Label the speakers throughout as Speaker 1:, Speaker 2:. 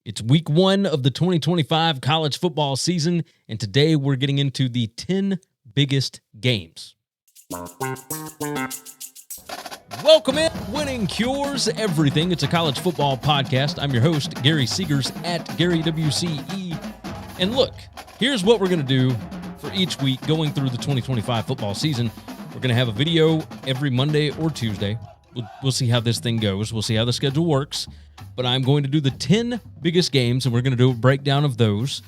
Speaker 1: It's week 1 of the 2025 college football season, and today we're getting into the 10 biggest games. Welcome in. Winning cures everything. It's a college football podcast. I'm your host, Gary Seegers at GaryWCE. And look, here's what we're going to do for each week going through the 2025 football season. We're going to have a video every Monday or Tuesday. We'll see how this thing goes. We'll see how the schedule works. But I'm going to do the 10 biggest games, and we're going to do a breakdown of those.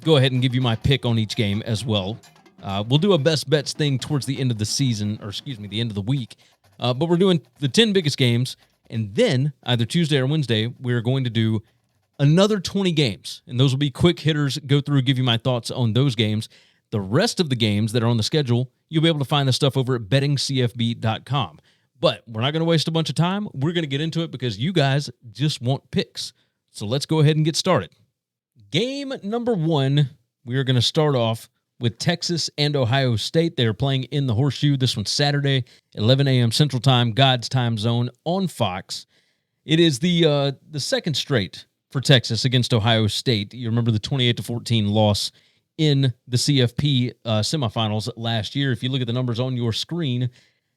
Speaker 1: Go ahead and give you my pick on each game as well. We'll do a best bets thing towards the end of the season, or the end of the week. But we're doing the 10 biggest games, and then either Tuesday or Wednesday, we're going to do another 20 games. And those will be quick hitters, go through, give you my thoughts on those games. The rest of the games that are on the schedule, you'll be able to find the stuff over at bettingcfb.com. But we're not going to waste a bunch of time. We're going to get into it because you guys just want picks. So let's go ahead and get started. Game number 1, we are going to start off with Texas and Ohio State. They are playing in the Horseshoe. This one's Saturday, 11 a.m. Central Time, God's time zone on Fox. It is the second straight for Texas against Ohio State. You remember the 28-14 loss in the CFP semifinals last year. If you look at the numbers on your screen,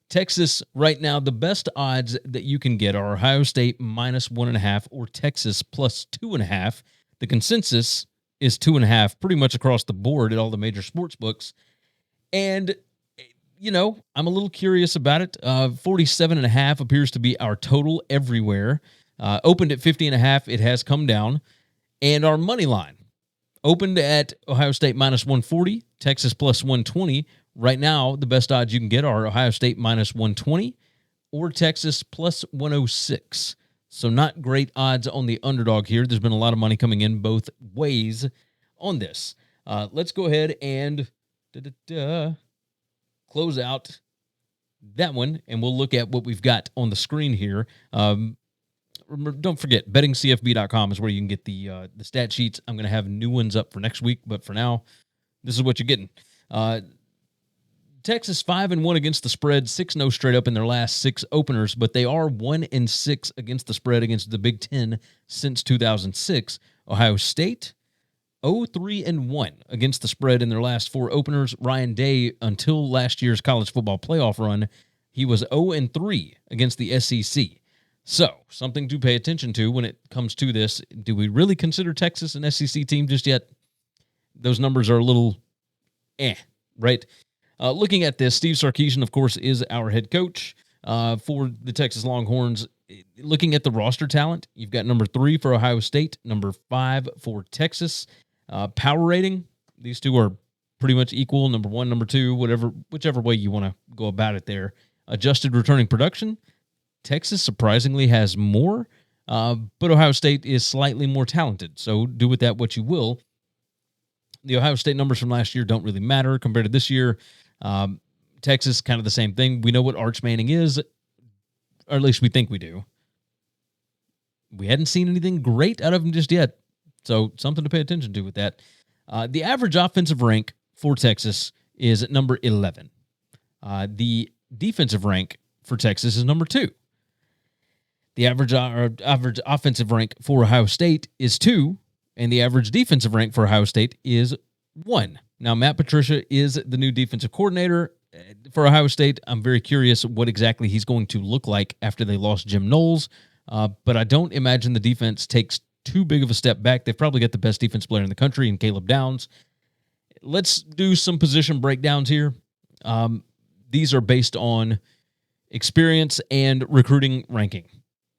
Speaker 1: Texas right now, the best odds that you can get are Ohio State minus 1.5 or Texas plus 2.5. The consensus is 2.5 pretty much across the board at all the major sports books. And, you know, I'm a little curious about it. 47.5 appears to be our total everywhere. Opened at 50.5. It has come down. And our money line opened at Ohio State minus 140, Texas plus 120. Right now, the best odds you can get are Ohio State minus 120 or Texas plus 106. So not great odds on the underdog here. There's been a lot of money coming in both ways on this. Let's go ahead and close out that one, and we'll look at what we've got on the screen here. Don't forget, bettingcfb.com is where you can get the stat sheets. I'm going to have new ones up for next week, but for now, this is what you're getting. Texas 5-1 against the spread, 6-0 straight up in their last 6 openers, but they are 1-6 against the spread against the Big Ten since 2006. Ohio State 0-3-1 against the spread in their last 4 openers. Ryan Day, until last year's college football playoff run, he was 0-3 against the SEC. So, something to pay attention to when it comes to this. Do we really consider Texas an SEC team just yet? Those numbers are a little right? Looking at this, Steve Sarkisian, of course, is our head coach for the Texas Longhorns. Looking at the roster talent, you've got number 3 for Ohio State, number 5 for Texas. Power rating, these two are pretty much equal, number 1, number 2, whichever way you want to go about it there. Adjusted returning production, Texas surprisingly has more, but Ohio State is slightly more talented, so do with that what you will. The Ohio State numbers from last year don't really matter compared to this year. Texas, kind of the same thing. We know what Arch Manning is, or at least we think we do. We hadn't seen anything great out of him just yet, so something to pay attention to with that. The average offensive rank for Texas is at number 11. The defensive rank for Texas is number 2. The average offensive rank for Ohio State is 2, and the average defensive rank for Ohio State is 1. Now, Matt Patricia is the new defensive coordinator for Ohio State. I'm very curious what exactly he's going to look like after they lost Jim Knowles, but I don't imagine the defense takes too big of a step back. They've probably got the best defense player in the country in Caleb Downs. Let's do some position breakdowns here. These are based on experience and recruiting ranking,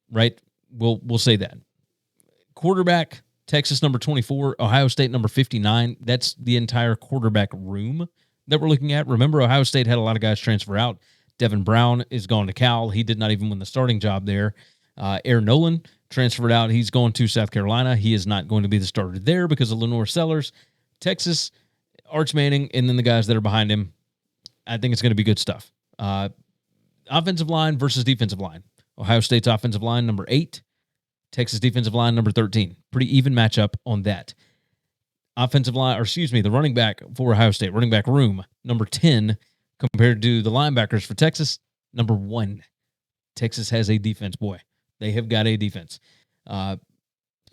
Speaker 1: right? We'll say that. Quarterback, Texas number 24, Ohio State number 59. That's the entire quarterback room that we're looking at. Remember, Ohio State had a lot of guys transfer out. Devin Brown is gone to Cal. He did not even win the starting job there. Aaron Nolan transferred out. He's going to South Carolina. He is not going to be the starter there because of Lenore Sellers. Texas, Arch Manning, and then the guys that are behind him. I think it's going to be good stuff. Offensive line versus defensive line. Ohio State's offensive line, number 8. Texas defensive line, number 13. Pretty even matchup on that. The running back for Ohio State, running back room, number 10, compared to the linebackers for Texas, number 1. Texas has a defense, boy. They have got a defense.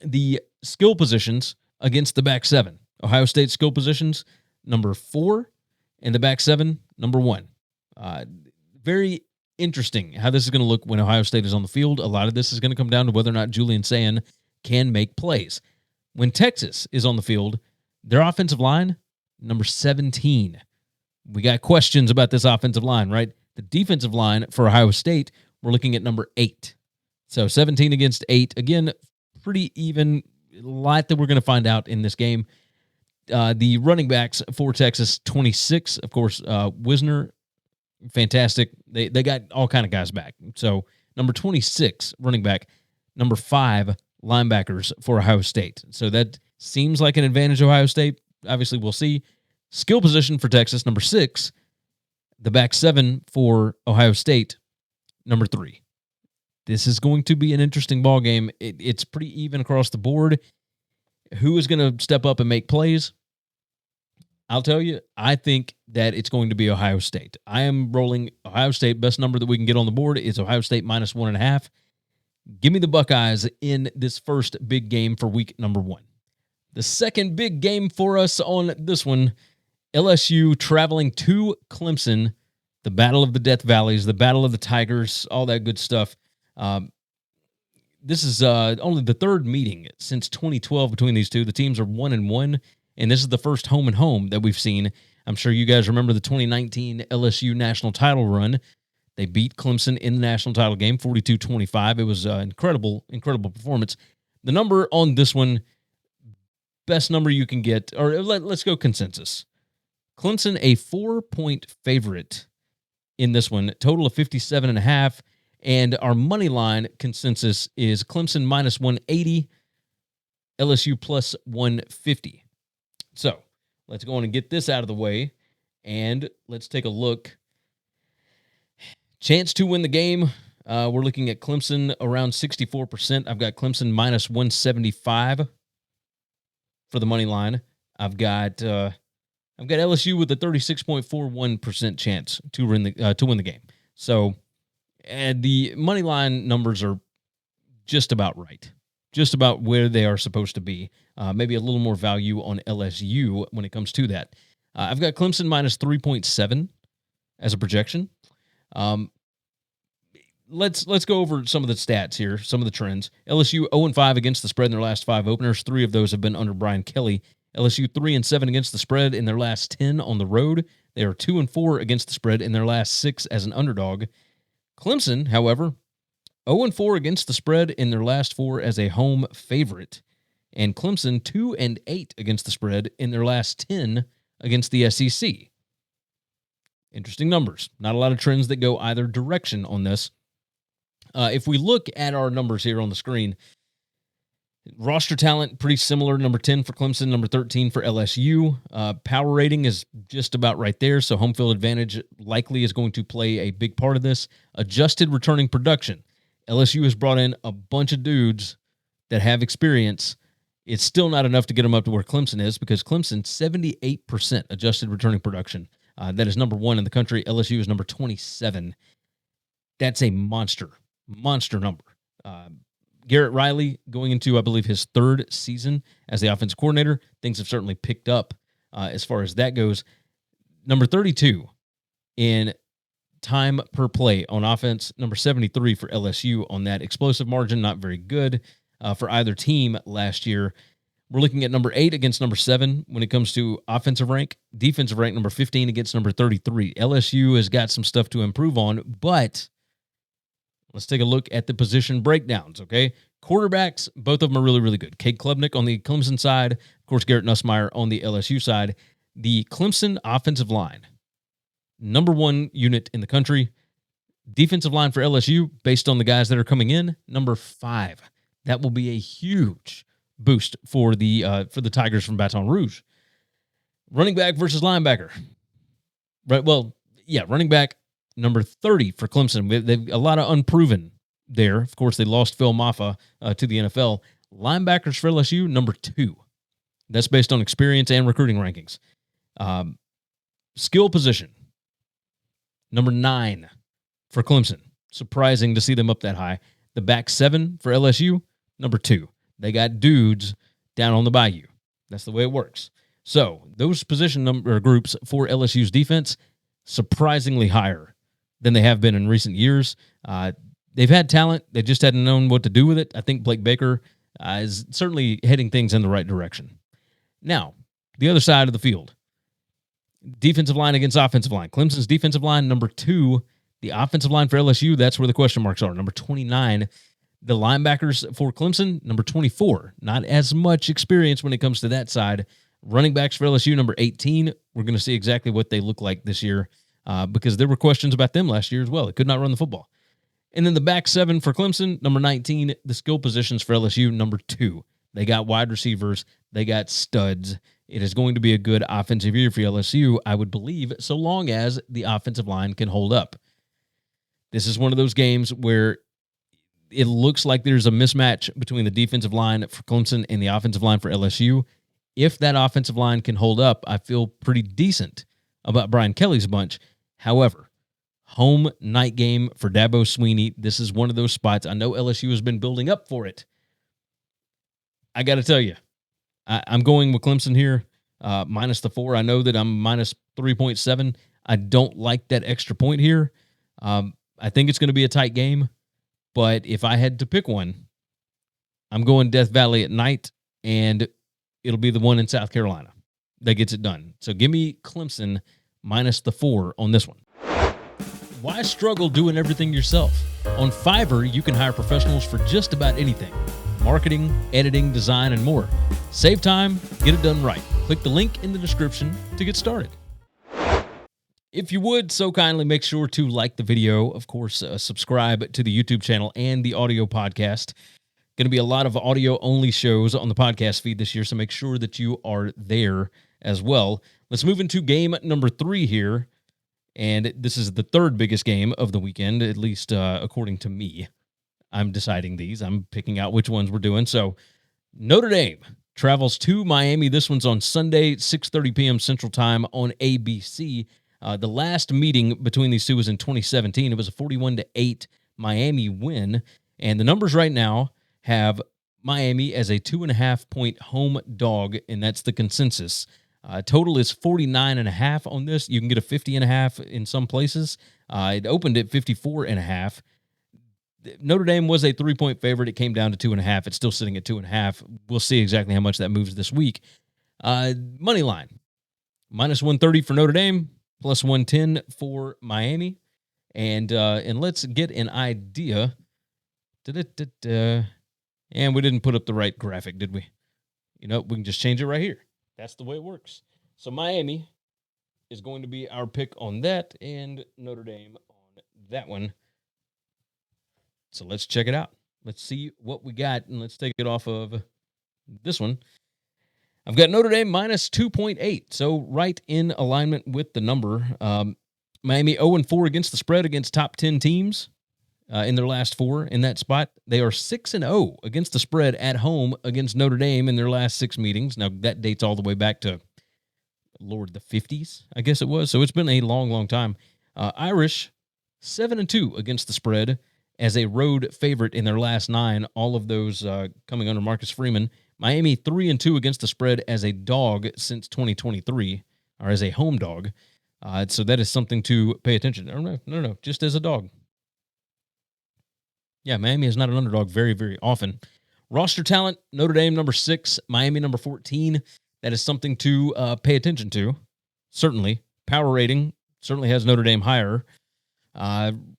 Speaker 1: The skill positions against the back seven. Ohio State skill positions, number 4, and the back seven, number 1. Very interesting how this is going to look when Ohio State is on the field. A lot of this is going to come down to whether or not Julian Sayin can make plays. When Texas is on the field, their offensive line, number 17. We got questions about this offensive line, right? The defensive line for Ohio State, we're looking at number 8. So 17 against 8. Again, pretty even. A lot that we're going to find out in this game. The running backs for Texas, 26. Of course, Wisner, fantastic. They got all kind of guys back. So number 26 running back, number 5 linebackers for Ohio State. So that seems like an advantage Ohio State. Obviously, we'll see. Skill position for Texas, number 6. The back 7 for Ohio State, number 3. This is going to be an interesting ball game. It's pretty even across the board. Who is going to step up and make plays? I'll tell you, I think that it's going to be Ohio State. I am rolling Ohio State. Best number that we can get on the board is Ohio State minus 1.5. Give me the Buckeyes in this first big game for week number 1. The second big game for us on this one, LSU traveling to Clemson, the Battle of the Death Valleys, the Battle of the Tigers, all that good stuff. This is only the third meeting since 2012 between these two. The teams are 1-1, and this is the first home and home that we've seen. I'm sure you guys remember the 2019 LSU national title run. They beat Clemson in the national title game, 42-25. It was an incredible performance. The number on this one, best number you can get, or let's go consensus. Clemson, a 4-point favorite in this one, total of 57.5. And our money line consensus is Clemson minus 180, LSU plus 150. So let's go on and get this out of the way, and let's take a look. Chance to win the game, we're looking at Clemson around 64%. I've got Clemson minus 175 for the money line. I've got LSU with a 36.41% chance to win the game. So. And the money line numbers are just about right, just about where they are supposed to be. Maybe a little more value on LSU when it comes to that. I've got Clemson minus 3.7 as a projection. Let's go over some of the stats here, some of the trends. LSU 0-5 against the spread in their last 5 openers. 3 of those have been under Brian Kelly. LSU 3-7 against the spread in their last 10 on the road. They are 2-4 against the spread in their last 6 as an underdog. Clemson, however, 0-4 against the spread in their last 4 as a home favorite. And Clemson 2-8 against the spread in their last 10 against the SEC. Interesting numbers. Not a lot of trends that go either direction on this. If we look at our numbers here on the screen, roster talent, pretty similar. Number 10 for Clemson, number 13 for LSU. Power rating is just about right there, so home field advantage likely is going to play a big part of this. Adjusted returning production. LSU has brought in a bunch of dudes that have experience. It's still not enough to get them up to where Clemson is because Clemson, 78% adjusted returning production. That is number 1 in the country. LSU is number 27. That's a monster number. Garrett Riley going into, I believe, his 3rd season as the offensive coordinator. Things have certainly picked up as far as that goes. Number 32 in time per play on offense. Number 73 for LSU on that. Explosive margin, not very good for either team last year. We're looking at number 8 against number 7 when it comes to offensive rank. Defensive rank, number 15 against number 33. LSU has got some stuff to improve on, but let's take a look at the position breakdowns, okay? Quarterbacks, both of them are really, really good. Cade Klubnik on the Clemson side, of course, Garrett Nussmeier on the LSU side. The Clemson offensive line, number 1 unit in the country. Defensive line for LSU, based on the guys that are coming in, number 5. That will be a huge boost for the Tigers from Baton Rouge. Running back versus linebacker. Right, well, yeah, running back, number 30 for Clemson. They've a lot of unproven there. Of course, they lost Phil Maffa to the NFL. Linebackers for LSU, number 2. That's based on experience and recruiting rankings. Skill position, number 9 for Clemson. Surprising to see them up that high. The back 7 for LSU, number 2. They got dudes down on the bayou. That's the way it works. So those position number groups for LSU's defense, surprisingly higher than they have been in recent years. They've had talent. They just hadn't known what to do with it. I think Blake Baker is certainly heading things in the right direction. Now, the other side of the field, defensive line against offensive line. Clemson's defensive line, number 2. The offensive line for LSU, that's where the question marks are. Number 29. The linebackers for Clemson, number 24. Not as much experience when it comes to that side. Running backs for LSU, number 18. We're going to see exactly what they look like this year because there were questions about them last year as well. They could not run the football. And then the back 7 for Clemson, number 19. The skill positions for LSU, number 2. They got wide receivers. They got studs. It is going to be a good offensive year for LSU, I would believe, so long as the offensive line can hold up. This is one of those games where it looks like there's a mismatch between the defensive line for Clemson and the offensive line for LSU. If that offensive line can hold up, I feel pretty decent about Brian Kelly's bunch. However, home night game for Dabo Swinney. This is one of those spots. I know LSU has been building up for it. I got to tell you, I'm going with Clemson here, minus the 4. I know that I'm minus 3.7. I don't like that extra point here. I think it's going to be a tight game, but if I had to pick one, I'm going Death Valley at night, and it'll be the one in South Carolina that gets it done. So give me Clemson minus the 4 on this one. Why struggle doing everything yourself? On Fiverr, you can hire professionals for just about anything. Marketing, editing, design, and more. Save time, get it done right. Click the link in the description to get started. If you would so kindly make sure to like the video, of course, subscribe to the YouTube channel and the audio podcast. Going to be a lot of audio-only shows on the podcast feed this year, so make sure that you are there as well. Let's move into game number 3 here, and this is the third biggest game of the weekend, at least according to me. I'm deciding these. I'm picking out which ones we're doing. So Notre Dame travels to Miami. This one's on Sunday, 6:30 p.m. Central Time on ABC. The last meeting between these two was in 2017. It was a 41-8 Miami win, and the numbers right now have Miami as a 2.5-point home dog, and that's the consensus. Total is 49.5 on this. You can get a 50.5 in some places. It opened at 54.5. Notre Dame was a 3-point favorite. It came down to 2.5. It's still sitting at 2.5. We'll see exactly how much that moves this week. Money line, minus 130 for Notre Dame, plus 110 for Miami. And let's get an idea. And we didn't put up the right graphic, did we? We can just change it right here. That's the way it works. So Miami is going to be our pick on that, and Notre Dame on that one. So let's check it out. Let's see what we got, and let's take it off of this one. I've got Notre Dame minus 2.8, so right in alignment with the number. Miami 0-4 against the spread against top 10 teams in their last 4 in that spot. They are 6-0 against the spread at home against Notre Dame in their last 6 meetings. Now, that dates all the way back to, the 50s, I guess it was. So it's been a long, long time. Irish 7-2 against the spread as a road favorite in their last 9, all of those coming under Marcus Freeman. Miami 3-2 against the spread as a dog since 2023, or as a home dog. So that is something to pay attention to. No, just as a dog. Yeah, Miami is not an underdog very, very often. Roster talent, Notre Dame number 6, Miami number 14. That is something to pay attention to, certainly. Power rating certainly has Notre Dame higher.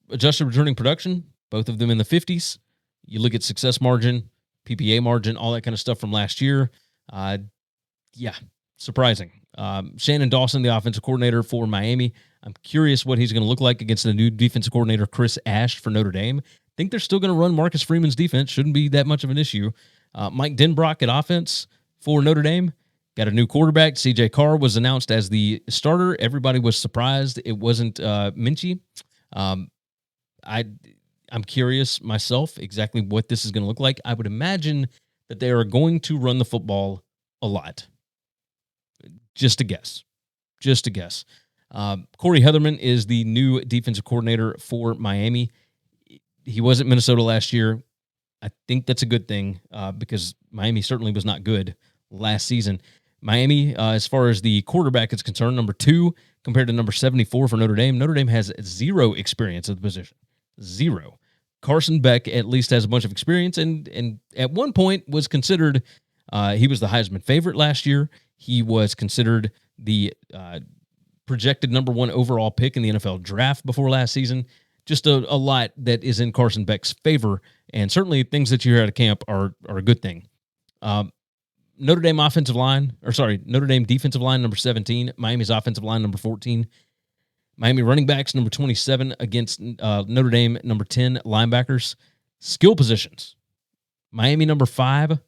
Speaker 1: Adjusted returning production, both of them in the 50s. You look at success margin, PPA margin, all that kind of stuff from last year. Surprising. Shannon Dawson, the offensive coordinator for Miami. I'm curious what he's going to look like against the new defensive coordinator, Chris Ash, for Notre Dame. I think they're still going to run Marcus Freeman's defense. Shouldn't be that much of an issue. Mike Denbrock at offense for Notre Dame. Got a new quarterback. C.J. Carr was announced as the starter. Everybody was surprised it wasn't Minchie. I'm curious myself exactly what this is going to look like. I would imagine that they are going to run the football a lot. Just a guess. Corey Heatherman is the new defensive coordinator for Miami. He was at Minnesota last year. I think that's a good thing because Miami certainly was not good last season. Miami, as far as the quarterback is concerned, number 2 compared to number 74 for Notre Dame. Notre Dame has 0 experience at the position. 0. Carson Beck at least has a bunch of experience and at one point was considered, he was the Heisman favorite last year. He was considered the projected number 1 overall pick in the NFL draft before last season. Just a lot that is in Carson Beck's favor, and certainly things that you hear out of camp are a good thing. Notre Dame defensive line, number 17. Miami's offensive line, number 14. Miami running backs, number 27 against Notre Dame, number 10 linebackers. Skill positions, Miami, number 5,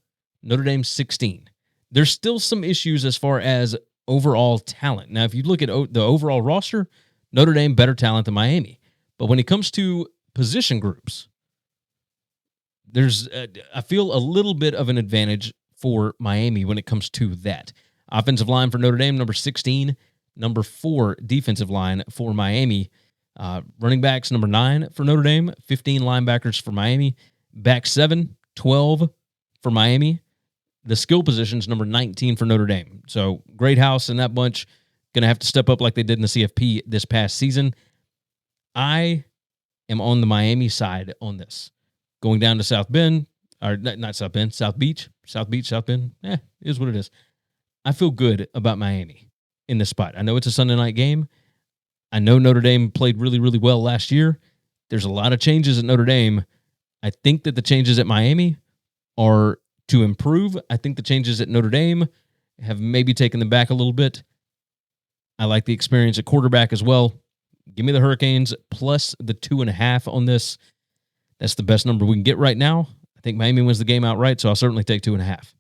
Speaker 1: Notre Dame, 16. There's still some issues as far as overall talent. Now, if you look at the overall roster, Notre Dame better talent than Miami. But when it comes to position groups, there's I feel a little bit of an advantage for Miami when it comes to that. Offensive line for Notre Dame, number 16. Number 4 defensive line for Miami. Running backs, number 9 for Notre Dame. 15 linebackers for Miami. Back 7, 12 for Miami. The skill positions, number 19 for Notre Dame. So Great House and that bunch going to have to step up like they did in the CFP this past season. I am on the Miami side on this. Going down to South Bend, or not South Bend, South Beach, South Bend, is what it is. I feel good about Miami in this spot. I know it's a Sunday night game. I know Notre Dame played really, really well last year. There's a lot of changes at Notre Dame. I think that the changes at Miami are to improve. I think the changes at Notre Dame have maybe taken them back a little bit. I like the experience at quarterback as well. Give me the Hurricanes plus the 2.5 on this. That's the best number we can get right now. I think Miami wins the game outright, so I'll certainly take 2.5.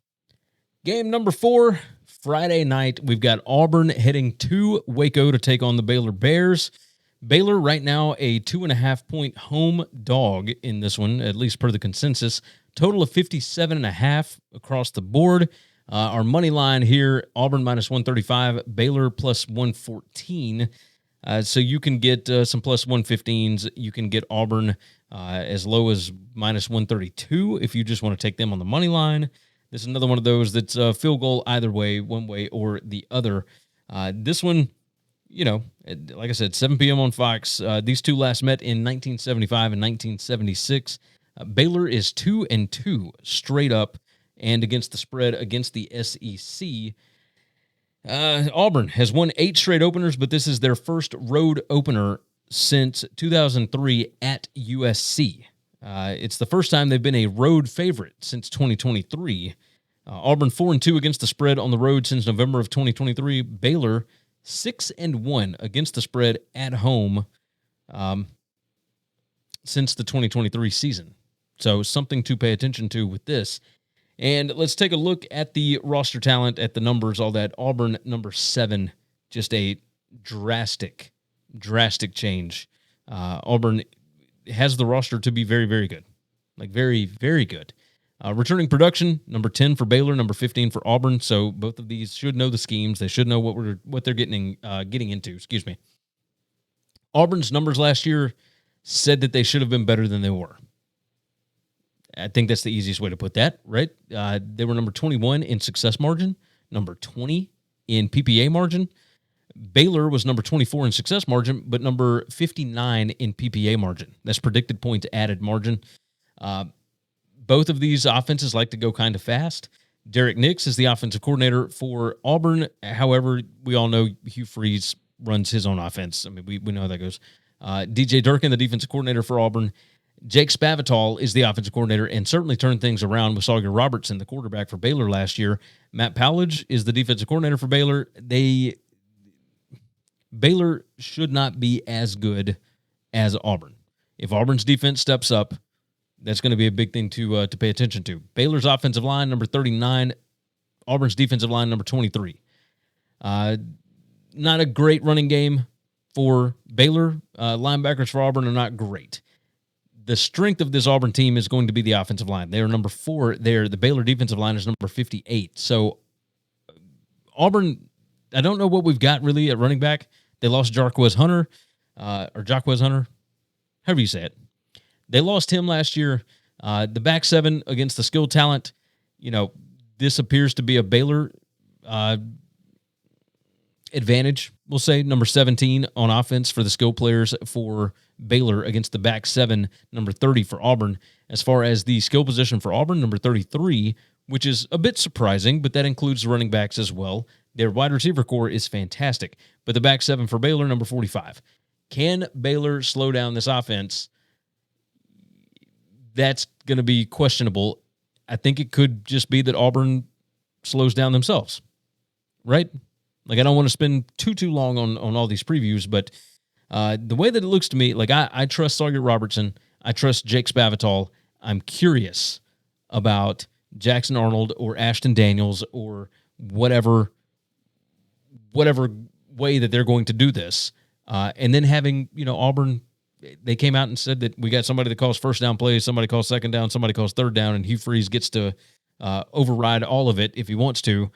Speaker 1: Game number 4, Friday night. We've got Auburn heading to Waco to take on the Baylor Bears. Baylor right now a 2.5-point home dog in this one, at least per the consensus. Total of 57.5 across the board. Our money line here, Auburn minus 135, Baylor plus 114. So you can get some plus 115s. You can get Auburn as low as minus 132 if you just want to take them on the money line. This is another one of those that's a field goal either way, one way or the other. This one, like I said, 7 p.m. on Fox. These two last met in 1975 and 1976. Baylor is 2-2 straight up and against the spread against the SEC. Auburn has won 8 straight openers, but this is their first road opener since 2003 at USC. It's the first time they've been a road favorite since 2023. Auburn 4-2 against the spread on the road since November of 2023. Baylor 6-1 against the spread at home since the 2023 season. So something to pay attention to with this. And let's take a look at the roster talent, at the numbers, all that. Auburn, number 7, just a drastic change. Auburn has the roster to be very, very good. Like, very, very good. Returning production, number 10 for Baylor, number 15 for Auburn. So both of these should know the schemes. They should know what they're getting into. Excuse me. Auburn's numbers last year said that they should have been better than they were. I think that's the easiest way to put that, right? They were number 21 in success margin, number 20 in PPA margin. Baylor was number 24 in success margin, but number 59 in PPA margin. That's predicted points added margin. Both of these offenses like to go kind of fast. Derek Nix is the offensive coordinator for Auburn. However, we all know Hugh Freeze runs his own offense. I mean, we know how that goes. DJ Durkin, the defensive coordinator for Auburn. Jake Spavital is the offensive coordinator and certainly turned things around with Sawyer Robertson, the quarterback for Baylor last year. Matt Powledge is the defensive coordinator for Baylor. Baylor should not be as good as Auburn. If Auburn's defense steps up, that's going to be a big thing to pay attention to. Baylor's offensive line, number 39. Auburn's defensive line, number 23. Not a great running game for Baylor. Linebackers for Auburn are not great. The strength of this Auburn team is going to be the offensive line. They are number 4 there. The Baylor defensive line is number 58. So Auburn, I don't know what we've got really at running back. They lost Jarquez Hunter, however you say it. They lost him last year. The back seven against the skill talent, this appears to be a Baylor advantage, we'll say. Number 17 on offense for the skill players for Baylor against the back seven, number 30 for Auburn. As far as the skill position for Auburn, number 33, which is a bit surprising, but that includes the running backs as well. Their wide receiver core is fantastic, but the back seven for Baylor, number 45. Can Baylor slow down this offense? That's going to be questionable. I think it could just be that Auburn slows down themselves, right? Like, I don't want to spend too long on all these previews, but the way that it looks to me, like, I trust Sawyer Robertson. I trust Jake Spavital. I'm curious about Jackson Arnold or Ashton Daniels or whatever way that they're going to do this. And then having, Auburn, they came out and said that we got somebody that calls first down plays, somebody calls second down, somebody calls third down, and Hugh Freeze gets to override all of it if he wants to.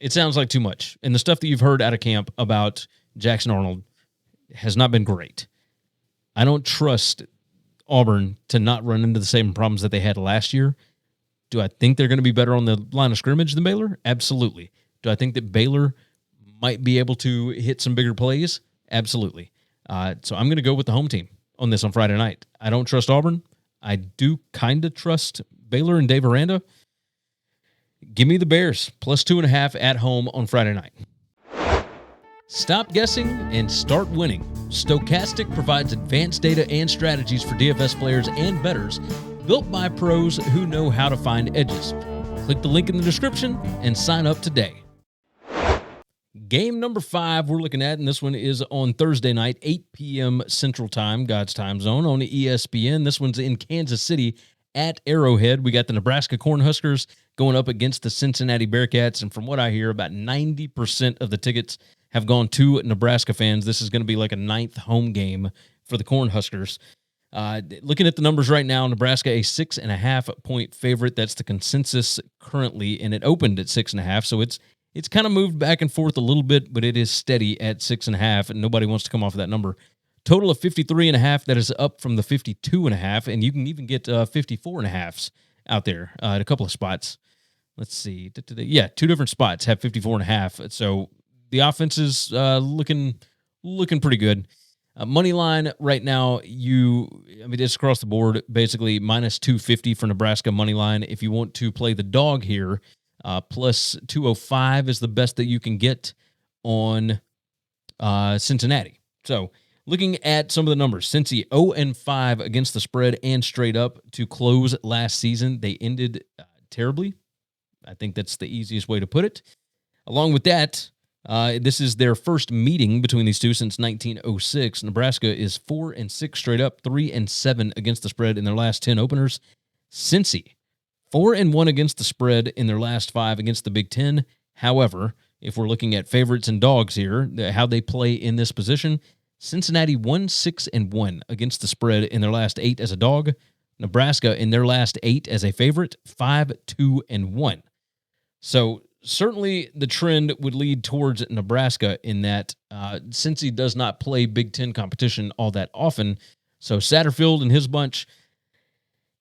Speaker 1: It sounds like too much. And the stuff that you've heard out of camp about Jackson Arnold has not been great. I don't trust Auburn to not run into the same problems that they had last year. Do I think they're going to be better on the line of scrimmage than Baylor? Absolutely. Do I think that Baylor might be able to hit some bigger plays? Absolutely. So I'm going to go with the home team on this on Friday night. I don't trust Auburn. I do kind of trust Baylor and Dave Aranda. Give me the Bears, plus 2.5 at home on Friday night. Stop guessing and start winning. Stokastic provides advanced data and strategies for DFS players and bettors, built by pros who know how to find edges. Click the link in the description and sign up today. Game number 5 we're looking at, and this one is on Thursday night, 8 p.m. Central Time, God's time zone, on ESPN. This one's in Kansas City at Arrowhead. We got the Nebraska Cornhuskers going up against the Cincinnati Bearcats, and from what I hear, about 90% of the tickets have gone to Nebraska fans. This is going to be like a 9th home game for the Cornhuskers. Looking at the numbers right now, Nebraska a 6.5-point favorite. That's the consensus currently, and it opened at 6.5, so it's kind of moved back and forth a little bit, but it is steady at 6.5, and nobody wants to come off of that number. Total of 53.5. That is up from the 52.5, and you can even get 54.5s out there at a couple of spots. Let's see. Yeah, 2 different spots have 54.5. So the offense is looking pretty good. Money line right now, it's across the board, basically minus 250 for Nebraska money line. If you want to play the dog here, plus 205 is the best that you can get on Cincinnati. So looking at some of the numbers, Cincy 0-5 against the spread and straight up to close last season. They ended terribly. I think that's the easiest way to put it. Along with that, this is their first meeting between these two since 1906. Nebraska is 4-6 straight up, 3-7 against the spread in their last 10 openers. Cincy 4-1 against the spread in their last 5 against the Big Ten. However, if we're looking at favorites and dogs here, how they play in this position, Cincinnati 1-6-1 against the spread in their last 8 as a dog. Nebraska in their last 8 as a favorite, 5-2-1. So certainly the trend would lead towards Nebraska in that Cincy does not play Big Ten competition all that often. So Satterfield and his bunch,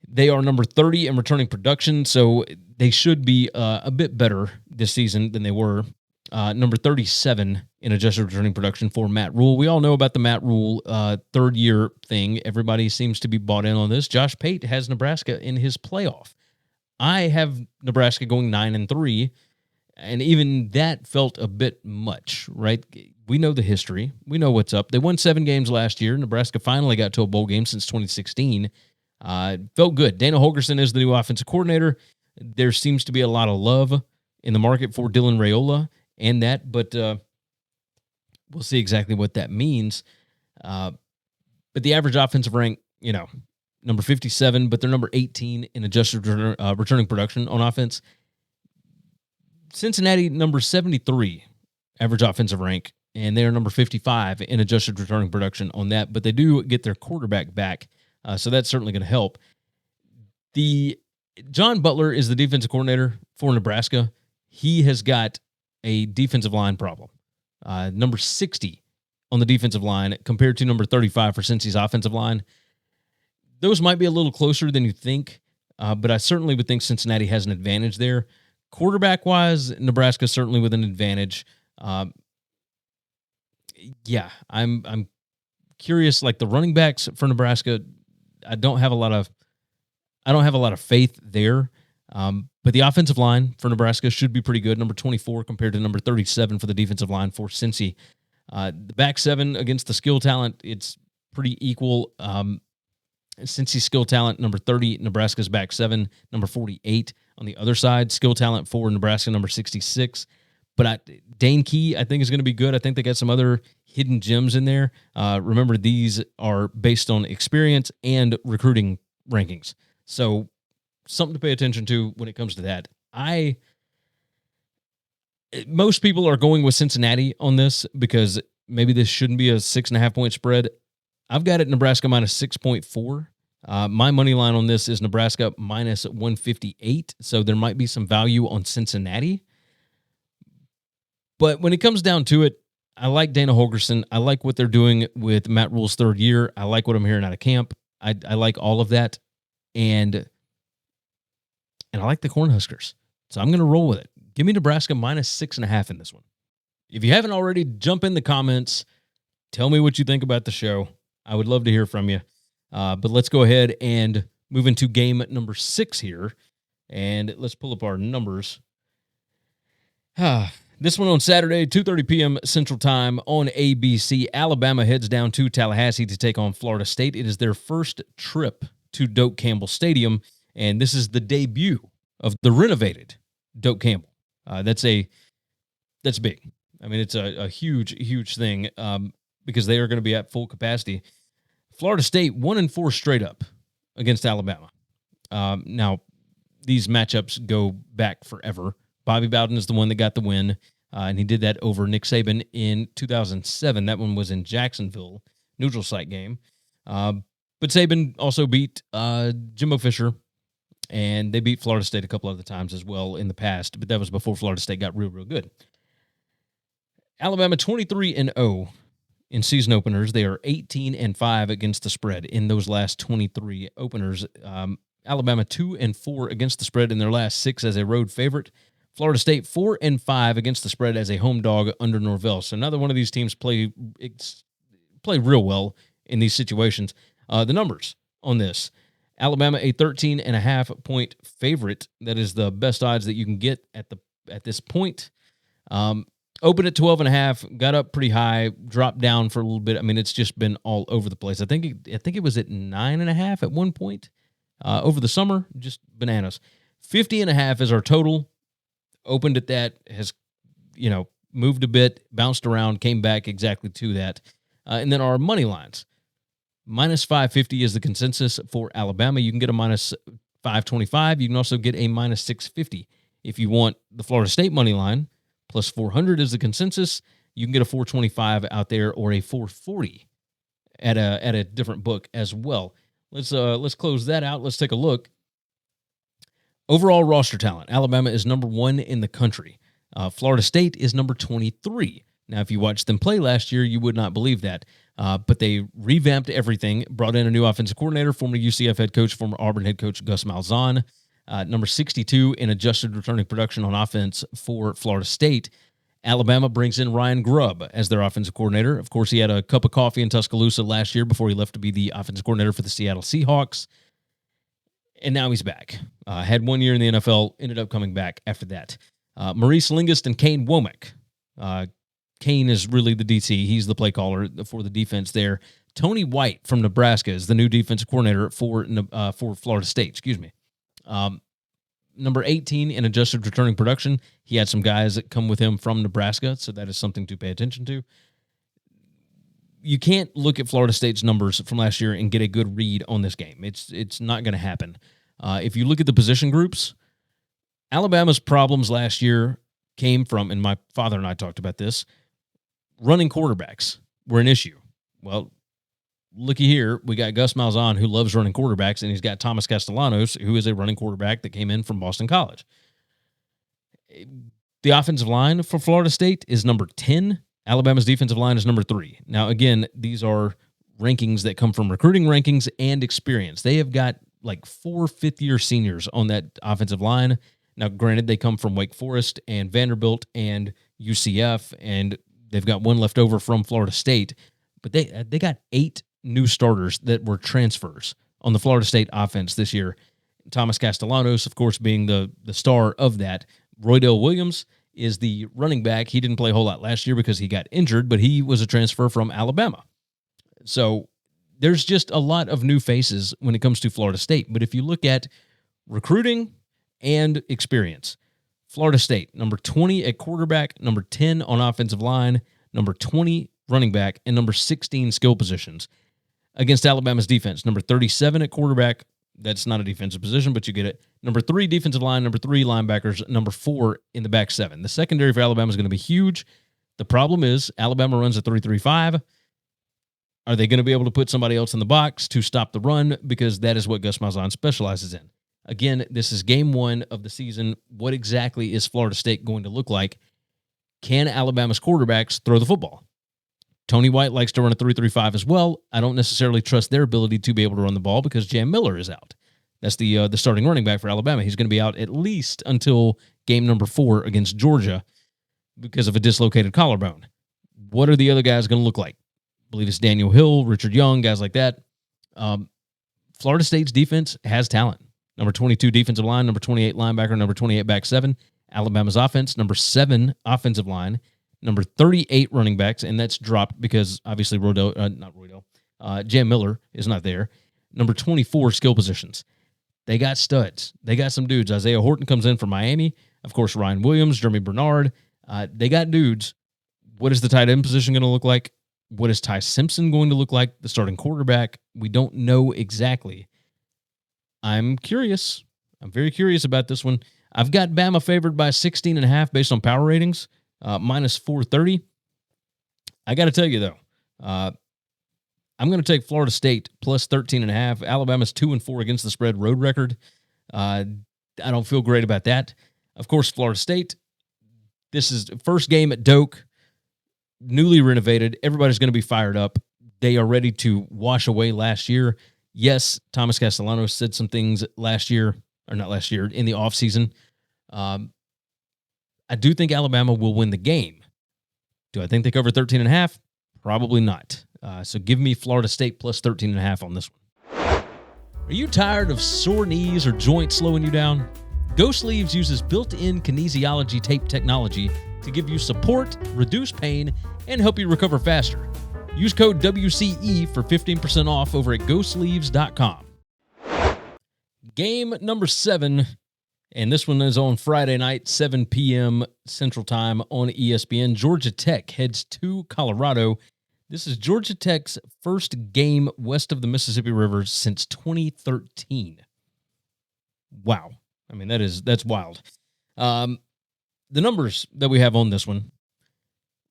Speaker 1: they are number 30 in returning production, so they should be a bit better this season than they were. Number 37 in adjusted returning production for Matt Rule. We all know about the Matt Rule third-year thing. Everybody seems to be bought in on this. Josh Pate has Nebraska in his playoff. I have Nebraska going 9-3, and even that felt a bit much, right? We know the history. We know what's up. They won 7 games last year. Nebraska finally got to a bowl game since 2016. Felt good. Dana Holgorsen is the new offensive coordinator. There seems to be a lot of love in the market for Dylan Raiola and that, but we'll see exactly what that means. But the average offensive rank, number 57, but they're number 18 in adjusted returning production on offense. Cincinnati, number 73 average offensive rank, and they are number 55 in adjusted returning production on that, but they do get their quarterback back, so that's certainly going to help. John Butler is the defensive coordinator for Nebraska. He has got a defensive line problem. Number 60 on the defensive line compared to number 35 for Cincy's offensive line. those might be a little closer than you think, but I certainly would think Cincinnati has an advantage there. Quarterback-wise, Nebraska certainly with an advantage. Yeah, I'm curious. Like the running backs for Nebraska, I don't have a lot of faith there. But the offensive line for Nebraska should be pretty good. Number 24 compared to number 37 for the defensive line for Cincy. The back seven against the skill talent, it's pretty equal. Cincy skill talent, number 30, Nebraska's back seven, number 48 on the other side. Skill talent for Nebraska, number 66. But Dane Key, I think, is going to be good. I think they got some other hidden gems in there. Remember, these are based on experience and recruiting rankings. So something to pay attention to when it comes to that. Most people are going with Cincinnati on this because maybe this shouldn't be a 6.5 point spread. I've got it Nebraska minus 6.4. My money line on this is Nebraska minus 158. So there might be some value on Cincinnati. But when it comes down to it, I like Dana Holgorsen. I like what they're doing with Matt Rule's third year. I like what I'm hearing out of camp. I like all of that. And I like the Cornhuskers. So I'm going to roll with it. Give me Nebraska minus 6.5 in this one. If you haven't already, jump in the comments. Tell me what you think about the show. I would love to hear from you. But let's go ahead and move into game number 6 here. And let's pull up our numbers. This one on Saturday, 2:30 p.m. Central Time on ABC. Alabama heads down to Tallahassee to take on Florida State. It is their first trip to Doak Campbell Stadium, and this is the debut of the renovated Doak Campbell. That's big. I mean, it's a huge thing because they are going to be at full capacity. Florida State 1-4 straight up against Alabama. Now, these matchups go back forever. Bobby Bowden is the one that got the win, and he did that over Nick Saban in 2007. That one was in Jacksonville, neutral site game. But Saban also beat Jimbo Fisher, and they beat Florida State a couple other times as well in the past, but that was before Florida State got real good. Alabama 23-0 in season openers. They are 18-5 against the spread in those last 23 openers. Alabama 2-4 against the spread in their last 6 as a road favorite. Florida State 4-5 against the spread as a home dog under Norvell. So neither one of these teams play real well in these situations. The numbers on this: Alabama a 13.5 point favorite. That is the best odds that you can get at this point. Opened at 12.5, got up pretty high, dropped down for a little bit. I mean, it's just been all over the place. I think it was at 9.5 at one point over the summer. Just bananas. 50.5 is our total. Opened at that, has, moved a bit, bounced around, came back exactly to that. And then our money lines. Minus 550 is the consensus for Alabama. You can get a minus 525. You can also get a minus 650. If you want the Florida State money line, plus 400 is the consensus. You can get a 425 out there or a 440 at a different book as well. Let's close that out. Let's take a look. Overall roster talent, Alabama is number 1 in the country. Florida State is number 23. Now, if you watched them play last year, you would not believe that. But they revamped everything, brought in a new offensive coordinator, former UCF head coach, former Auburn head coach Gus Malzahn. Number 62 in adjusted returning production on offense for Florida State. Alabama brings in Ryan Grubb as their offensive coordinator. Of course, he had a cup of coffee in Tuscaloosa last year before he left to be the offensive coordinator for the Seattle Seahawks. And now he's back. Had 1 year in the NFL, ended up coming back after that. Maurice Lingist and Kane Womack. Kane is really the DC. He's the play caller for the defense there. Tony White from Nebraska is the new defensive coordinator for Florida State. Excuse me. Number 18 in adjusted returning production. He had some guys that come with him from Nebraska, so that is something to pay attention to. You can't look at Florida State's numbers from last year and get a good read on this game. It's not going to happen. If you look at the position groups, Alabama's problems last year came from, and my father and I talked about this, running quarterbacks were an issue. Well, looky here, we got Gus Malzahn, who loves running quarterbacks, and he's got Thomas Castellanos, who is a running quarterback that came in from Boston College. The offensive line for Florida State is number 10. Alabama's defensive line is number 3. Now, again, these are rankings that come from recruiting rankings and experience. They have got like 4 fifth-year seniors on that offensive line. Now, granted, they come from Wake Forest and Vanderbilt and UCF, and they've got one left over from Florida State. But they got 8 new starters that were transfers on the Florida State offense this year. Thomas Castellanos, of course, being the star of that. Roydell Williams is the running back. He didn't play a whole lot last year because he got injured, but he was a transfer from Alabama. So there's just a lot of new faces when it comes to Florida State. But if you look at recruiting and experience, Florida State, number 20 at quarterback, number 10 on offensive line, number 20 running back, and number 16 skill positions. Against Alabama's defense, number 37 at quarterback. That's not a defensive position, but you get it. Number 3 defensive line, number 3 linebackers, number 4 in the back 7. The secondary for Alabama is going to be huge. The problem is Alabama runs a 3-3-5. Are they going to be able to put somebody else in the box to stop the run? Because that is what Gus Malzahn specializes in. Again, this is game 1 of the season. What exactly is Florida State going to look like? Can Alabama's quarterbacks throw the football? Tony White likes to run a 3-3-5 as well. I don't necessarily trust their ability to be able to run the ball because Jam Miller is out. That's the starting running back for Alabama. He's going to be out at least until game number 4 against Georgia because of a dislocated collarbone. What are the other guys going to look like? I believe it's Daniel Hill, Richard Young, guys like that. Florida State's defense has talent. Number 22 defensive line, number 28 linebacker, number 28 back 7. Alabama's offense, number 7 offensive line, number 38 running backs, and that's dropped because obviously Jam Miller is not there. Number 24 skill positions. They got studs. They got some dudes. Isaiah Horton comes in from Miami. Of course, Ryan Williams, Jeremy Bernard. They got dudes. What is the tight end position going to look like? What is Ty Simpson going to look like? The starting quarterback? We don't know exactly. I'm curious. I'm very curious about this one. I've got Bama favored by 16.5 based on power ratings, minus 430. I got to tell you, though, I'm going to take Florida State plus 13.5. Alabama's 2-4 against the spread road record. I don't feel great about that. Of course, Florida State, this is the first game at Doak, newly renovated. Everybody's going to be fired up. They are ready to wash away last year. Yes, Thomas Castellanos said some things last year, or not last year, in the offseason. I do think Alabama will win the game. Do I think they cover 13.5? Probably not. So give me Florida State plus 13.5 on this one. Are you tired of sore knees or joints slowing you down? Go Sleeves uses built-in kinesiology tape technology to give you support, reduce pain, and help you recover faster. Use code WCE for 15% off over at GoSleeves.com. Game number 7, and this one is on Friday night, 7 p.m. Central Time on ESPN. Georgia Tech heads to Colorado. This is Georgia Tech's first game west of the Mississippi River since 2013. Wow. I mean, that's wild. The numbers that we have on this one.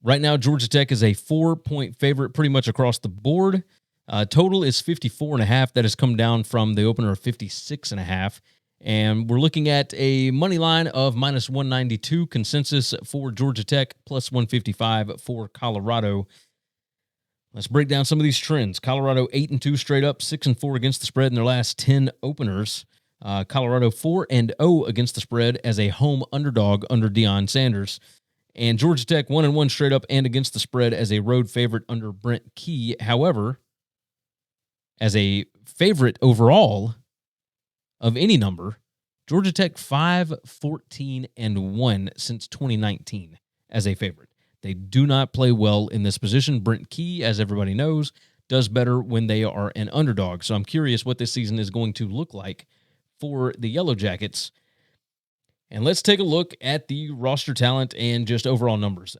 Speaker 1: Right now, Georgia Tech is a 4-point favorite pretty much across the board. Total is 54.5. That has come down from the opener of 56.5. And we're looking at a money line of minus 192 consensus for Georgia Tech, plus 155 for Colorado. Let's break down some of these trends. Colorado 8-2 straight up, 6-4 against the spread in their last 10 openers. Colorado 4-0 against the spread as a home underdog under Deion Sanders. And Georgia Tech 1-1 straight up and against the spread as a road favorite under Brent Key. However, as a favorite overall of any number, Georgia Tech 5-14-1 since 2019 as a favorite. They do not play well in this position. Brent Key, as everybody knows, does better when they are an underdog. So I'm curious what this season is going to look like for the Yellow Jackets. And let's take a look at the roster talent and just overall numbers.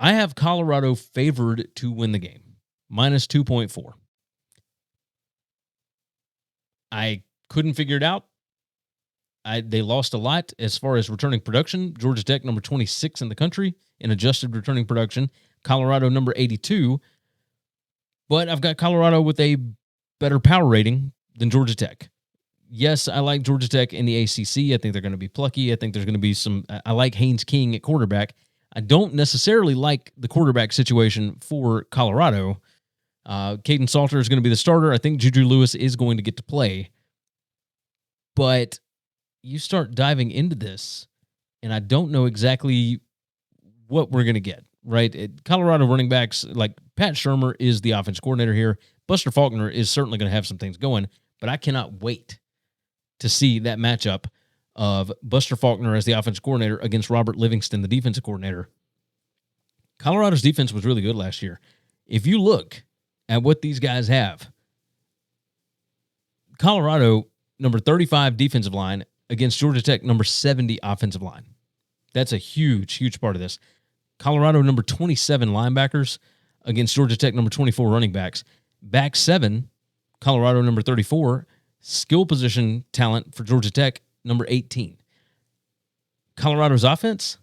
Speaker 1: I have Colorado favored to win the game, minus 2.4. I couldn't figure it out. They lost a lot as far as returning production. Georgia Tech, number 26 in the country in adjusted returning production. Colorado, number 82. But I've got Colorado with a better power rating than Georgia Tech. Yes, I like Georgia Tech in the ACC. I think they're going to be plucky. I think there's going to be I like Haynes King at quarterback. I don't necessarily like the quarterback situation for Colorado. Caden Salter is going to be the starter. I think Juju Lewis is going to get to play. But you start diving into this, and I don't know exactly what we're going to get, right? Colorado running backs, like Pat Shurmur is the offense coordinator here. Buster Faulkner is certainly going to have some things going, but I cannot wait to see that matchup of Buster Faulkner as the offensive coordinator against Robert Livingston, the defensive coordinator. Colorado's defense was really good last year. If you look at what these guys have, Colorado, number 35 defensive line against Georgia Tech, number 70 offensive line. That's a huge, huge part of this. Colorado, number 27 linebackers against Georgia Tech, number 24 running backs. Back seven, Colorado, number 34, skill position talent for Georgia Tech, number 18. Colorado's offense,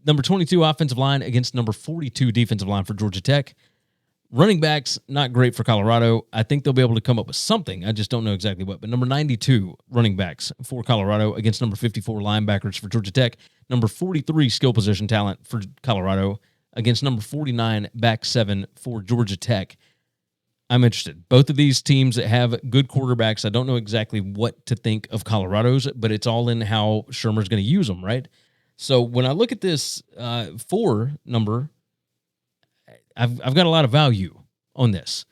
Speaker 1: number 22 offensive line against number 42 defensive line for Georgia Tech. Running backs, not great for Colorado. I think they'll be able to come up with something. I just don't know exactly what. But number 92 running backs for Colorado against number 54 linebackers for Georgia Tech. Number 43 skill position talent for Colorado against number 49 back seven for Georgia Tech. I'm interested. Both of these teams that have good quarterbacks, I don't know exactly what to think of Colorado's, but it's all in how Shurmur's going to use them, right? So when I look at this 4 number, I've got a lot of value on this.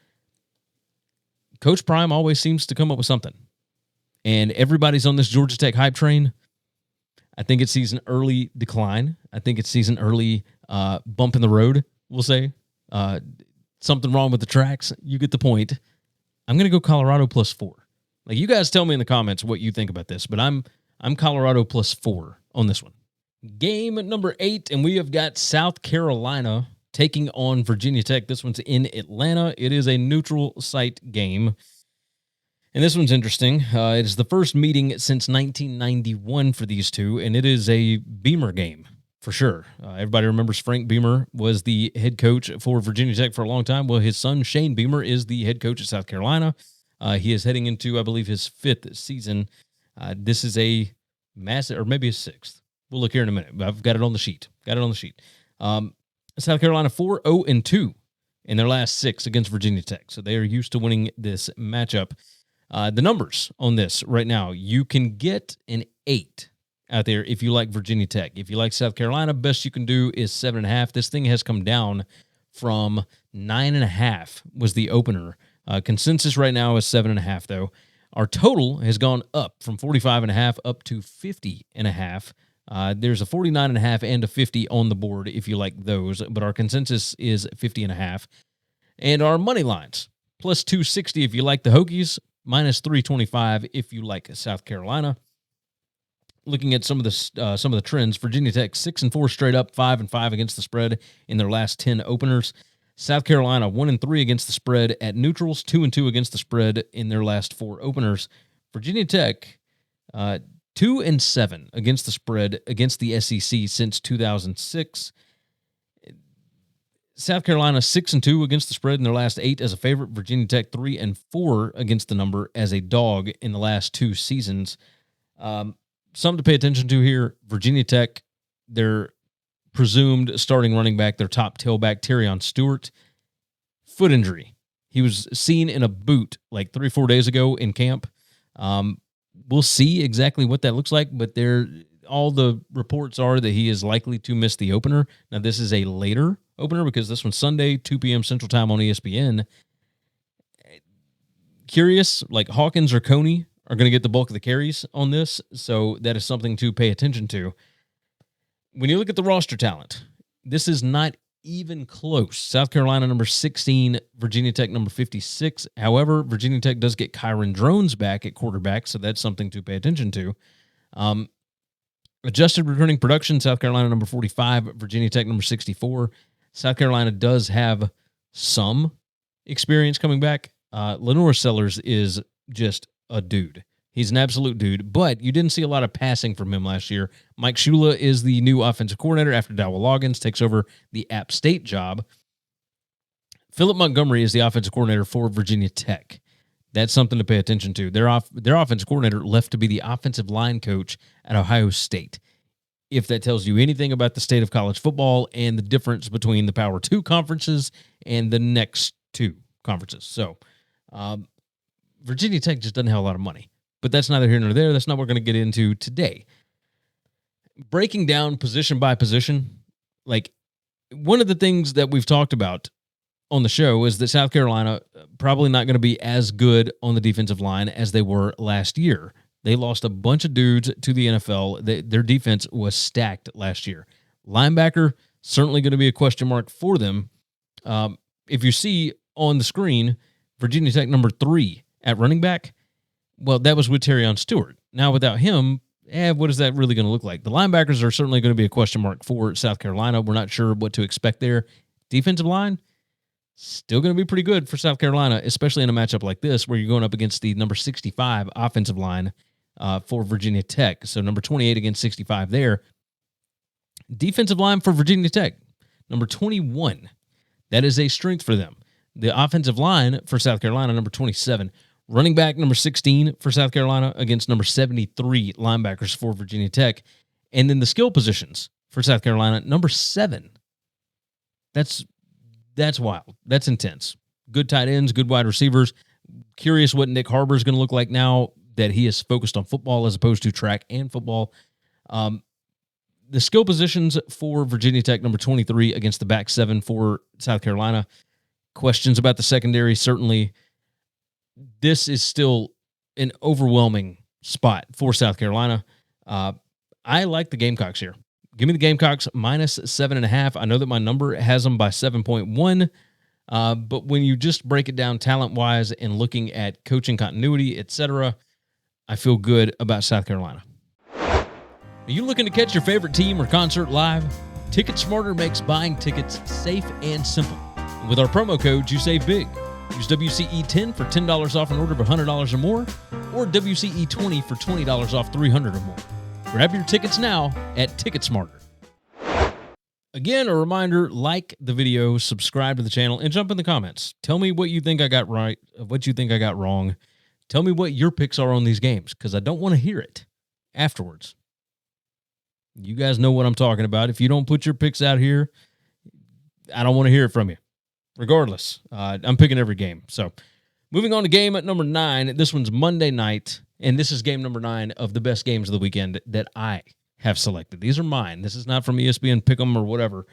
Speaker 1: Coach Prime always seems to come up with something. And everybody's on this Georgia Tech hype train. I think it sees an early decline. I think it sees an early bump in the road, we'll say. Something wrong with the tracks. You get the point. I'm going to go Colorado +4. Like, you guys tell me in the comments what you think about this, but I'm Colorado +4 on this one. Game number 8, and we have got South Carolina taking on Virginia Tech. This one's in Atlanta. It is a neutral site game. And this one's interesting. It is the first meeting since 1991 for these two, and it is a Beamer game. For sure. Everybody remembers Frank Beamer was the head coach for Virginia Tech for a long time. Well, his son, Shane Beamer, is the head coach at South Carolina. He is heading into, I believe, his 5th season. This is a massive, or maybe his 6th. We'll look here in a minute. I've got it on the sheet. South Carolina 4-0-2 in their last 6 against Virginia Tech. So they are used to winning this matchup. The numbers on this right now, you can get an 8 out there if you like Virginia Tech. If you like South Carolina, best you can do is 7.5. This thing has come down from 9.5 was the opener. Consensus right now is 7.5, though. Our total has gone up from 45.5 up to 50.5. There's a 49.5 and a 50 on the board if you like those, but our consensus is 50.5. And our money lines, plus 260 if you like the Hokies, minus 325 if you like South Carolina. Looking at some of the trends, Virginia Tech 6-4 straight up, 5-5 against the spread in their last 10 openers. South Carolina 1-3 against the spread at neutrals, 2-2 against the spread in their last 4 openers. Virginia Tech 2-7 against the spread against the SEC since 2006. South Carolina 6-2 against the spread in their last 8 as a favorite. Virginia Tech 3-4 against the number as a dog in the last 2 seasons. Something to pay attention to here. Virginia Tech, their presumed starting running back, their top tailback, Terrion Stewart, foot injury. He was seen in a boot like 3-4 days ago in camp. We'll see exactly what that looks like, but all the reports are that he is likely to miss the opener. Now, this is a later opener because this one's Sunday, 2 p.m. Central Time on ESPN. Curious, like Hawkins or Coney are going to get the bulk of the carries on this, so that is something to pay attention to. When you look at the roster talent, this is not even close. South Carolina number 16, Virginia Tech number 56. However, Virginia Tech does get Kyron Drones back at quarterback, so that's something to pay attention to. Adjusted returning production, South Carolina number 45, Virginia Tech number 64. South Carolina does have some experience coming back. Lenore Sellers is just a dude. He's an absolute dude, but you didn't see a lot of passing from him last year. Mike Shula is the new offensive coordinator after Dowell Loggins takes over the App State job. Philip Montgomery is the offensive coordinator for Virginia Tech. That's something to pay attention to. Their offensive coordinator left to be the offensive line coach at Ohio State. If that tells you anything about the state of college football and the difference between the Power 2 conferences and the next two conferences. So Virginia Tech just doesn't have a lot of money. But that's neither here nor there. That's not what we're going to get into today. Breaking down position by position, like one of the things that we've talked about on the show is that South Carolina probably not going to be as good on the defensive line as they were last year. They lost a bunch of dudes to the NFL. Their defense was stacked last year. Linebacker, certainly going to be a question mark for them. If you see on the screen, Virginia Tech number 3 at running back, well, that was with Terrion Stewart. Now, without him, what is that really going to look like? The linebackers are certainly going to be a question mark for South Carolina. We're not sure what to expect there. Defensive line, still going to be pretty good for South Carolina, especially in a matchup like this where you're going up against the number 65 offensive line for Virginia Tech. So number 28 against 65 there. Defensive line for Virginia Tech, number 21. That is a strength for them. The offensive line for South Carolina, number 27. Running back number 16 for South Carolina against number 73 linebackers for Virginia Tech. And then the skill positions for South Carolina, number 7. That's wild. That's intense. Good tight ends, good wide receivers. Curious what Nick Harbour is going to look like now that he is focused on football as opposed to track and football. The skill positions for Virginia Tech, number 23 against the back 7 for South Carolina. Questions about the secondary, certainly. This is still an overwhelming spot for South Carolina. I like the Gamecocks here. Give me the Gamecocks minus 7.5. I know that my number has them by 7.1, but when you just break it down talent-wise and looking at coaching continuity, etc., I feel good about South Carolina. Are you looking to catch your favorite team or concert live? TicketSmarter makes buying tickets safe and simple. With our promo codes, you save big. Use WCE10 for $10 off an order of $100 or more, or WCE20 for $20 off $300 or more. Grab your tickets now at TicketSmarter. Again, a reminder, like the video, subscribe to the channel, and jump in the comments. Tell me what you think I got right, what you think I got wrong. Tell me what your picks are on these games, because I don't want to hear it afterwards. You guys know what I'm talking about. If you don't put your picks out here, I don't want to hear it from you. Regardless, I'm picking every game. So moving on to game at number 9. This one's Monday night, and this is game number 9 of the best games of the weekend that I have selected. These are mine. This is not from ESPN Pick'em or whatever.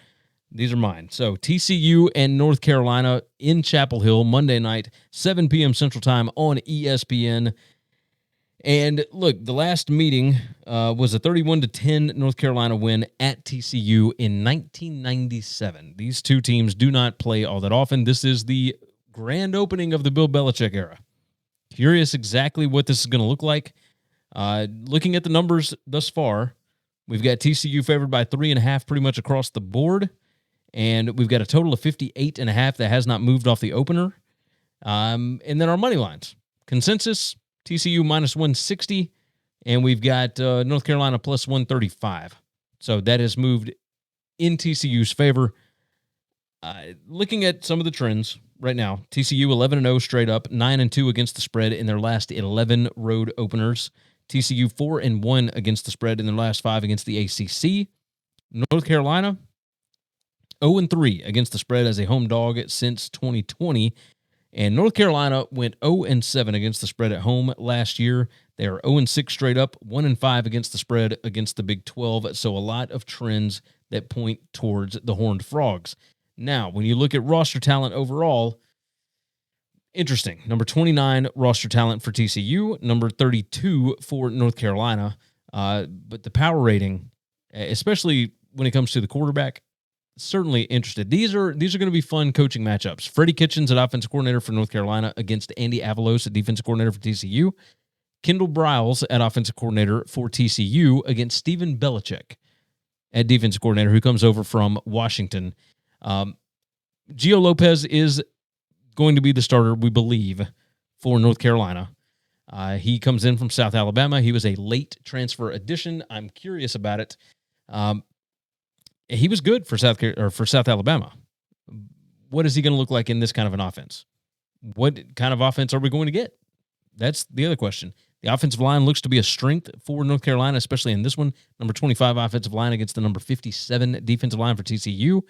Speaker 1: These are mine. So TCU and North Carolina in Chapel Hill, Monday night, 7 p.m. Central Time on ESPN. And look, the last meeting was a 31-10 North Carolina win at TCU in 1997. These two teams do not play all that often. This is the grand opening of the Bill Belichick era. Curious exactly what this is going to look like. Looking at the numbers thus far, we've got TCU favored by 3.5 pretty much across the board. And we've got a total of 58.5 that has not moved off the opener. And then our money lines. Consensus, TCU minus 160, and we've got North Carolina plus 135. So that has moved in TCU's favor. Looking at some of the trends right now, TCU 11-0 straight up, 9-2 against the spread in their last 11 road openers. TCU 4-1 against the spread in their last 5 against the ACC. North Carolina 0-3 against the spread as a home dog since 2020. And North Carolina went 0-7 against the spread at home last year. They are 0-6 straight up, 1-5 against the spread against the Big 12. So a lot of trends that point towards the Horned Frogs. Now, when you look at roster talent overall, interesting. Number 29 roster talent for TCU, number 32 for North Carolina. But the power rating, especially when it comes to the quarterback, certainly interested. These are going to be fun coaching matchups. Freddie Kitchens at offensive coordinator for North Carolina against Andy Avalos at defensive coordinator for TCU. Kendall Briles at offensive coordinator for TCU against Stephen Belichick at defensive coordinator, who comes over from Washington. Gio Lopez is going to be the starter, we believe, for North Carolina. He comes in from South Alabama. He was a late transfer addition. I'm curious about it. He was good for South Alabama. What is he going to look like in this kind of an offense? What kind of offense are we going to get? That's the other question. The offensive line looks to be a strength for North Carolina, especially in this one. Number 25 offensive line against the number 57 defensive line for TCU.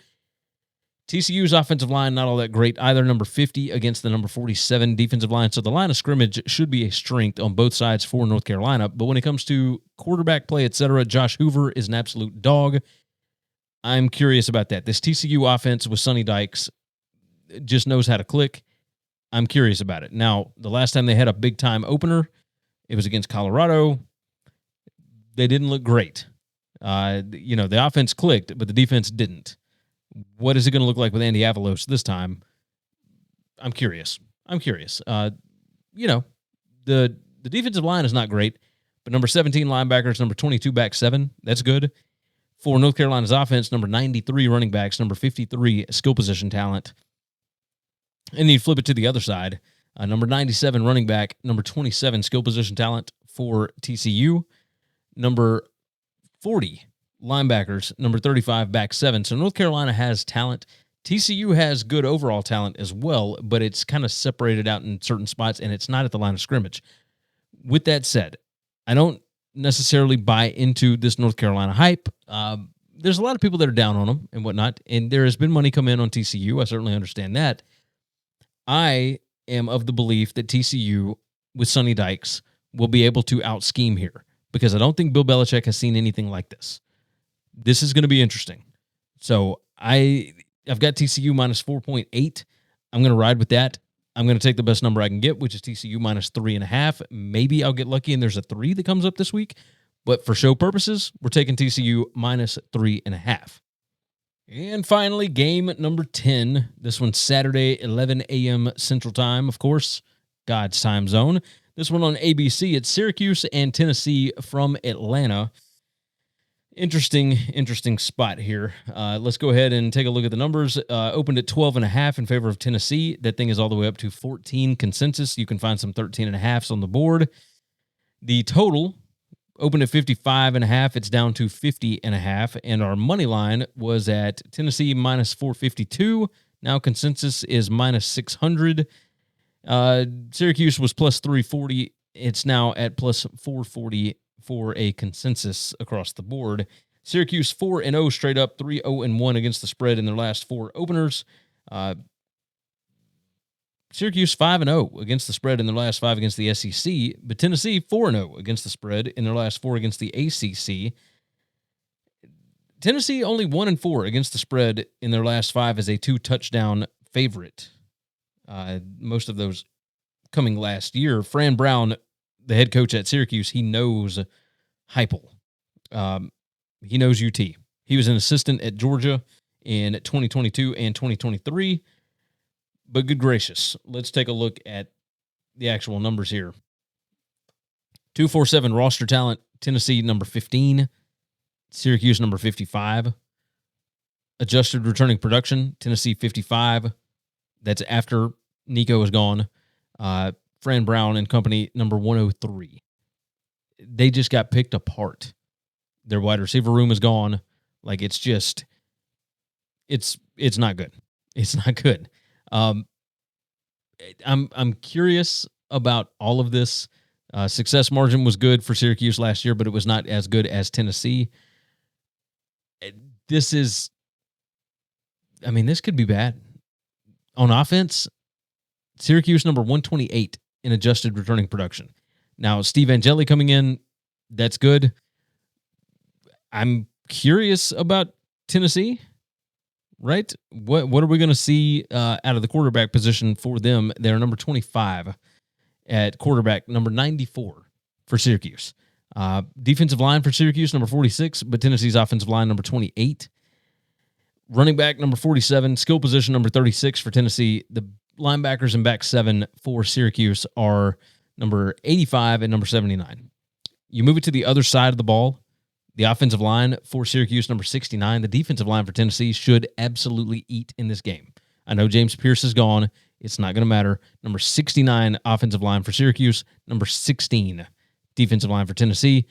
Speaker 1: TCU's offensive line, not all that great either. Number 50 against the number 47 defensive line. So the line of scrimmage should be a strength on both sides for North Carolina. But when it comes to quarterback play, etc., Josh Hoover is an absolute dog. I'm curious about that. This TCU offense with Sonny Dykes just knows how to click. I'm curious about it. Now, the last time they had a big-time opener, it was against Colorado. They didn't look great. The offense clicked, but the defense didn't. What is it going to look like with Andy Avalos this time? I'm curious. The defensive line is not great, but number 17 linebackers, number 22 back seven, that's good. For North Carolina's offense, number 93 running backs, number 53 skill position talent. And then you flip it to the other side. Number 97 running back, number 27 skill position talent for TCU. Number 40 linebackers, number 35 back seven. So North Carolina has talent. TCU has good overall talent as well, but it's kind of separated out in certain spots, and it's not at the line of scrimmage. With that said, I don't necessarily buy into this North Carolina hype. There's a lot of people that are down on them and whatnot, and there has been money come in on TCU. I certainly understand that. I am of the belief that TCU, with Sonny Dykes, will be able to out-scheme here, because I don't think Bill Belichick has seen anything like this. This is going to be interesting. So I've got TCU minus 4.8. I'm going to ride with that. I'm going to take the best number I can get, which is TCU minus 3.5. Maybe I'll get lucky and there's a 3 that comes up this week. But for show purposes, we're taking TCU minus 3.5. And finally, game number 10. This one's Saturday, 11 a.m. Central Time, of course, God's time zone. This one on ABC. It's Syracuse and Tennessee from Atlanta. Interesting spot here. Let's go ahead and take a look at the numbers. Opened at 12.5 in favor of Tennessee. That thing is all the way up to 14 consensus. You can find some 13.5s on the board. The total opened at 55.5. It's down to 50.5. And our money line was at Tennessee minus 452. Now consensus is minus 600. Syracuse was plus 340. It's now at plus 440 for a consensus across the board. Syracuse 4-0 straight up, 3-0-1 against the spread in their last 4 openers. Syracuse 5-0 against the spread in their last 5 against the SEC, but Tennessee 4-0 against the spread in their last 4 against the ACC. Tennessee only 1-4 against the spread in their last 5 as a 2-touchdown favorite. Most of those coming last year. Fran Brown, the head coach at Syracuse, he knows Heupel. He knows UT. He was an assistant at Georgia in 2022 and 2023. But good gracious, let's take a look at the actual numbers here. 247 roster talent, Tennessee number 15, Syracuse number 55. Adjusted returning production, Tennessee 55. That's after Nico is gone. Fran Brown and company, number 103. They just got picked apart. Their wide receiver room is gone. Like, it's just, it's not good. It's not good. I'm curious about all of this. Success margin was good for Syracuse last year, but it was not as good as Tennessee. This could be bad. On offense, Syracuse number 128 in adjusted returning production. Now, Steve Angeli coming in, that's good. I'm curious about Tennessee, right? What are we going to see out of the quarterback position for them? They're number 25 at quarterback, number 94 for Syracuse. Defensive line for Syracuse, number 46, but Tennessee's offensive line, number 28. Running back, number 47. Skill position, number 36 for Tennessee. The linebackers and back 7 for Syracuse are number 85 and number 79. You move it to the other side of the ball. The offensive line for Syracuse, number 69. The defensive line for Tennessee should absolutely eat in this game. I know James Pierce is gone. It's not going to matter. Number 69 offensive line for Syracuse. Number 16 defensive line for Tennessee.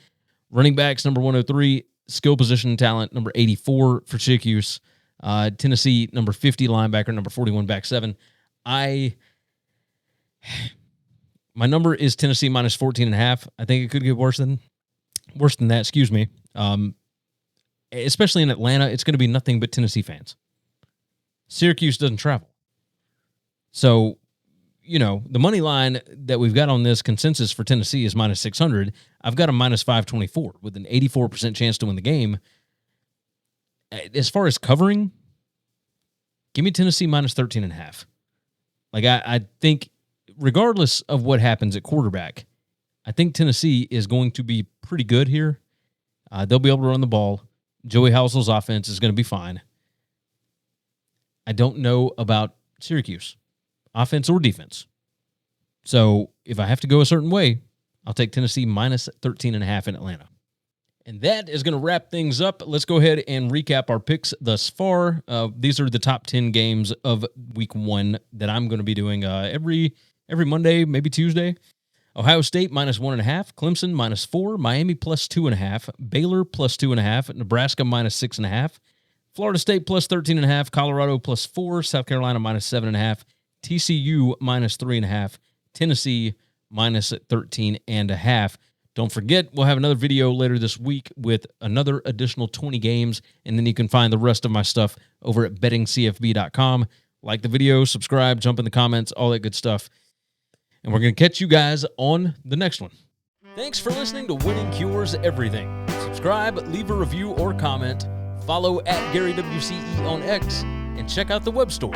Speaker 1: Running backs, number 103. Skill position talent, number 84 for Syracuse. Tennessee, number 50 linebacker, number 41 back 7. My number is Tennessee minus 14.5. I think it could get worse than that. Excuse me. Especially in Atlanta, it's going to be nothing but Tennessee fans. Syracuse doesn't travel. So, the money line that we've got on this consensus for Tennessee is minus 600. I've got a minus 524 with an 84% chance to win the game. As far as covering, give me Tennessee minus 13.5. Like, I think regardless of what happens at quarterback, I think Tennessee is going to be pretty good here. They'll be able to run the ball. Joey Housel's offense is going to be fine. I don't know about Syracuse, offense or defense. So if I have to go a certain way, I'll take Tennessee minus 13.5 in Atlanta. And that is going to wrap things up. Let's go ahead and recap our picks thus far. These are the top 10 games of week 1 that I'm going to be doing every Monday, maybe Tuesday. Ohio State minus 1.5, Clemson minus 4, Miami plus 2.5, Baylor plus 2.5, Nebraska minus 6.5, Florida State plus 13.5, Colorado plus 4, South Carolina minus 7.5, TCU minus 3.5, Tennessee minus 13.5. Don't forget, we'll have another video later this week with another additional 20 games, and then you can find the rest of my stuff over at bettingcfb.com. Like the video, subscribe, jump in the comments, all that good stuff. And we're going to catch you guys on the next one. Thanks for listening to Winning Cures Everything. Subscribe, leave a review or comment, follow at GaryWCE on X, and check out the web store,